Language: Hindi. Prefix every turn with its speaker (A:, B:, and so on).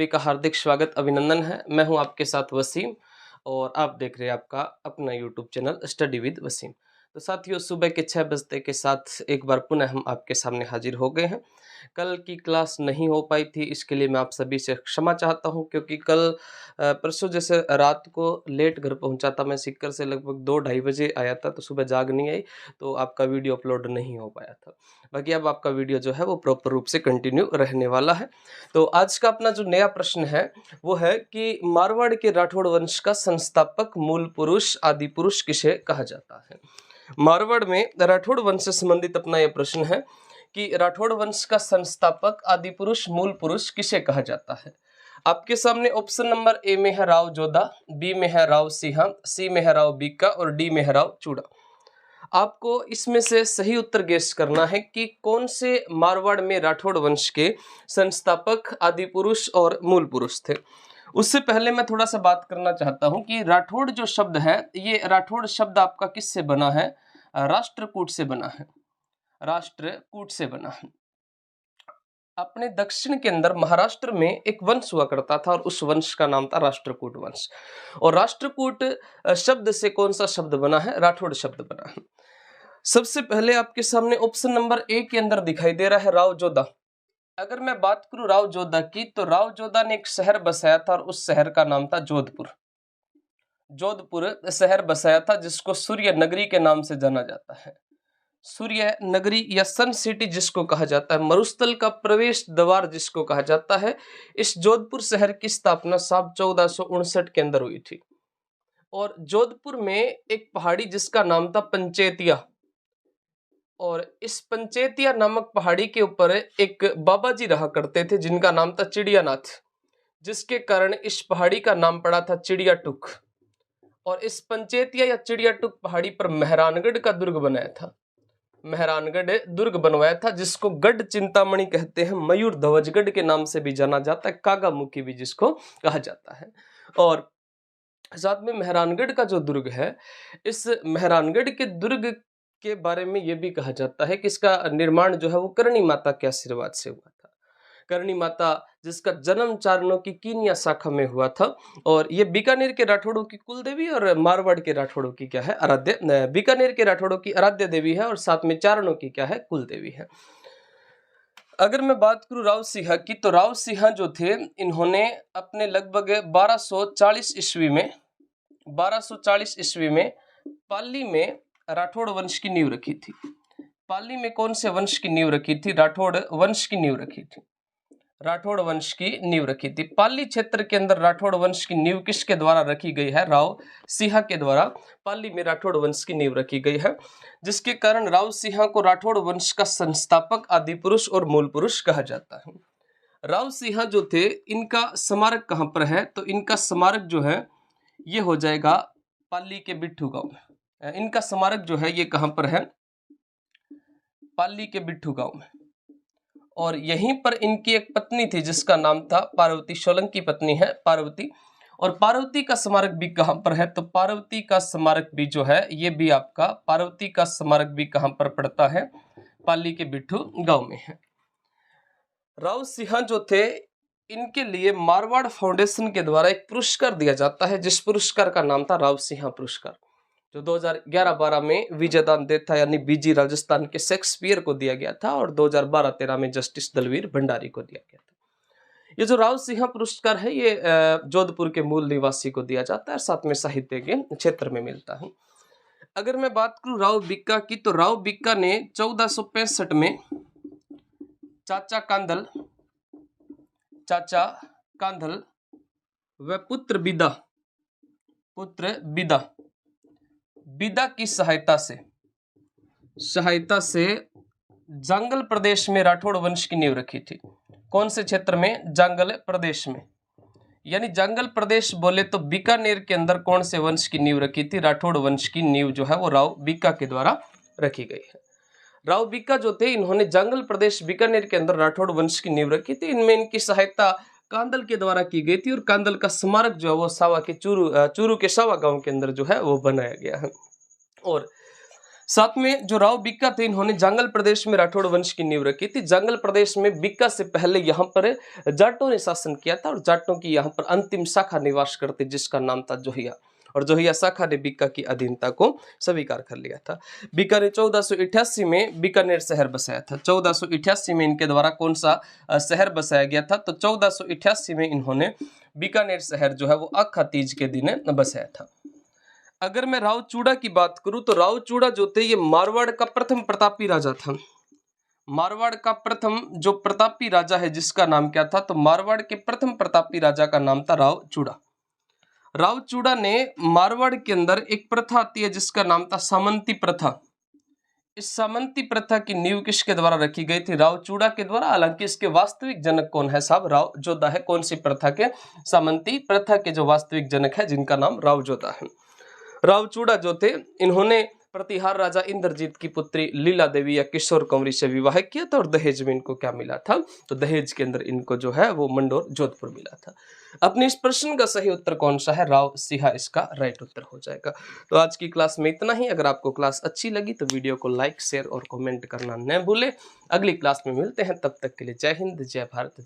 A: सभी का हार्दिक स्वागत अभिनंदन है। मैं हूं आपके साथ वसीम और आप देख रहे हैं आपका अपना YouTube channel study with Wasim. तो साथियों, सुबह के 6 बजते के साथ एक बार पुनः हम आपके सामने हाजिर हो गए हैं। कल की क्लास नहीं हो पाई थी, इसके लिए मैं आप सभी से क्षमा चाहता हूं, क्योंकि कल परसों जैसे रात को लेट घर पहुंचा था। मैं सीकर से लगभग 2-2:30 बजे आया था, तो सुबह जाग नहीं आई, तो आपका वीडियो अपलोड नहीं हो पाया था। बाकी अब आपका वीडियो जो है वो प्रॉपर रूप से कंटिन्यू रहने वाला है। तो आज का अपना जो नया प्रश्न है वो है कि मारवाड़ के राठौड़ वंश का संस्थापक, मूल पुरुष, आदि पुरुष किसे कहा जाता है। मारवाड़ में राठौड़ वंश से संबंधित अपना यह प्रश्न है कि राठौड़ वंश का संस्थापक, आदि पुरुष, मूल पुरुष किसे कहा जाता है। आपके सामने ऑप्शन नंबर ए में है राव जोधा, बी में है राव सिंहा, सी में है राव बीका और डी में है राव चूड़ा। आपको इसमें से सही उत्तर गेस करना है कि कौन से मारवाड़ में राठौड़ वंश के संस्थापक, आदि पुरुष और मूल पुरुष थे। उससे पहले मैं थोड़ा सा बात करना चाहता हूं कि राठौड़ जो शब्द है, ये राठौड़ शब्द आपका किससे बना है? राष्ट्रकूट से बना है। राष्ट्रकूट से बना है। अपने दक्षिण के अंदर महाराष्ट्र में एक वंश हुआ करता था और उस वंश का नाम था राष्ट्रकूट वंश। और राष्ट्रकूट शब्द से कौन सा शब्द बना है? राठौड़ शब्द बना है। सबसे पहले आपके सामने ऑप्शन नंबर ए के अंदर दिखाई दे रहा है राव जोधा। अगर मैं बात करूं राव जोधा की, तो राव जोधा ने एक शहर बसाया था और उस शहर का नाम था जोधपुर। जोधपुर शहर बसाया था, जिसको सूर्य नगरी के नाम से जाना जाता है। सूर्य नगरी या सन सिटी जिसको कहा जाता है, मरुस्थल का प्रवेश द्वार जिसको कहा जाता है। इस जोधपुर शहर की स्थापना साल 1459 के अंदर हुई थी। और जोधपुर में एक पहाड़ी जिसका नाम था पंचेतिया, और इस पंचेतिया नामक पहाड़ी के ऊपर एक बाबा जी रहा करते थे जिनका नाम था चिड़ियानाथ, जिसके कारण इस पहाड़ी का नाम पड़ा था चिड़िया टुक। और इस पंचेतिया या चिड़िया टुक पहाड़ी पर मेहरानगढ़ का दुर्ग बनाया था। मेहरानगढ़ दुर्ग बनवाया था, जिसको गढ़ चिंतामणि कहते हैं। मयूर ध्वजगढ़ के नाम से भी जाना जाता है, कागामुखी भी जिसको कहा जाता है। और साथ में मेहरानगढ़ का जो दुर्ग है, इस मेहरानगढ़ के दुर्ग के बारे में यह भी कहा जाता है कि इसका निर्माण जो है वो करणी माता के आशीर्वाद से हुआ था। करणी माता जिसका जन्म चारणों की कीनिया शाखा में हुआ था। और ये बीकानेर के राठौड़ों की कुल देवी और मारवाड़ के राठौड़ों की क्या है? आराध्य। बीकानेर के राठौड़ों की आराध्य देवी है और साथ में चारणों की क्या है? कुल देवी है। अगर मैं बात करूं राव सिंहा की, तो राव सिंहा जो थे, इन्होंने अपने लगभग 1240 ईस्वी में पाली में राठौड़ वंश की नींव रखी थी। पाली में कौन से वंश की नींव रखी थी? राठौड़ वंश की नींव रखी थी। राठौड़ वंश की नींव रखी थी। पाली क्षेत्र के अंदर राठौड़ वंश की नींव किसके द्वारा रखी गई है? राव सिंहा के द्वारा पाली में राठौड़ वंश की नींव रखी गई है, जिसके कारण राव सिंहा को राठौड़ वंश का संस्थापक, आदि पुरुष और मूल पुरुष कहा जाता है। राव सिंहा जो थे, इनका स्मारक कहां पर है? तो इनका स्मारक जो है ये हो जाएगा पाली के बिट्ठू गांव में। इनका स्मारक जो है ये कहां पर है? पाली के बिट्ठू गांव में। और यहीं पर इनकी एक पत्नी थी जिसका नाम था पार्वती। सोलंकी पत्नी है पार्वती। और पार्वती का स्मारक भी कहां पर है? तो पार्वती का स्मारक भी जो है ये भी आपका, पार्वती का स्मारक भी कहां पर पड़ता है? पाली के बिट्ठू गांव में है। राव सिंहा जो थे, इनके लिए मारवाड़ फाउंडेशन के द्वारा एक पुरस्कार दिया जाता है, जिस पुरस्कार का नाम था राव सिंहा पुरस्कार, जो 2011-12 में विजयदान देता यानी बीजी राजस्थान के शेक्सपियर को दिया गया था और 2012-13 में जस्टिस दलवीर भंडारी को दिया गया था। ये जो राव सिंहा पुरस्कार है ये जोधपुर के मूल निवासी को दिया जाता है, साथ में साहित्य के क्षेत्र में मिलता है। अगर मैं बात करूं राव बीका की, तो राव बीका ने 1465 में चाचा कांधल व पुत्र बिदा की सहायता से जांगल प्रदेश में राठौड़ वंश की नींव रखी थी। कौन से क्षेत्र में? जांगल प्रदेश में। यानी जांगल प्रदेश बोले तो बीकानेर के अंदर कौन से वंश की नींव रखी थी? राठौड़ वंश की नींव जो है वो राव बीका के द्वारा रखी गई है। राव बीका जो थे, इन्होंने जांगल प्रदेश बीकानेर के अंदर राठौड़ वंश की नींव रखी थी। इनमें इनकी सहायता कांदल के द्वारा की गई थी और कांदल का स्मारक जो है वो सावा के चूरू के सावा गांव के अंदर जो है वो बनाया गया है। और साथ में जो राव बीका थे, इन्होंने जांगल प्रदेश में राठौड़ वंश की नींव रखी थी। जांगल प्रदेश में बीका से पहले यहाँ पर जाटों ने शासन किया था और जाटों की यहाँ पर अंतिम शाखा निवास करती, जिसका नाम था जोहिया, और जोहिया शाखा ने बीका की अधीनता को स्वीकार कर लिया था। बीका ने 1488 में बीकानेर शहर बसाया था। 1488 में इनके द्वारा कौन सा शहर बसाया गया था? तो 1488 में इन्होंने बीकानेर शहर जो है वो अक्खा तीज के दिन बसाया था। अगर मैं रावचूड़ा की बात करूं तो रावचूड़ा जो थे ये मारवाड़ का प्रथम प्रतापी राजा था। मारवाड़ का प्रथम जो प्रतापी राजा है जिसका नाम क्या था? तो मारवाड़ के प्रथम प्रतापी राजा का नाम था रावचूड़ा। रावचूड़ा ने मारवाड़ के अंदर एक प्रथा आती है जिसका नाम था सामंती प्रथा। इस सामंती प्रथा की नींव किसके द्वारा रखी गई थी? रावचूड़ा के द्वारा। हालांकि इसके वास्तविक जनक कौन है साहब? रावजोधा है। कौन सी प्रथा के? सामंती प्रथा के जो वास्तविक जनक है जिनका नाम रावजोधा है। रावचूड़ा जो थे, इन्होंने प्रतिहार राजा इंद्रजीत की पुत्री लीला देवी या किशोर कुंवरी से विवाह किया था और दहेज में इनको क्या मिला था? तो दहेज के अंदर इनको जो है वो मंडोर जोधपुर मिला था। अपने इस प्रश्न का सही उत्तर कौन सा है? राव सिंहा इसका राइट उत्तर हो जाएगा। तो आज की क्लास में इतना ही। अगर आपको क्लास अच्छी लगी तो वीडियो को लाइक, शेयर और कमेंट करना न भूले। अगली क्लास में मिलते हैं, तब तक के लिए जय हिंद, जय भारत।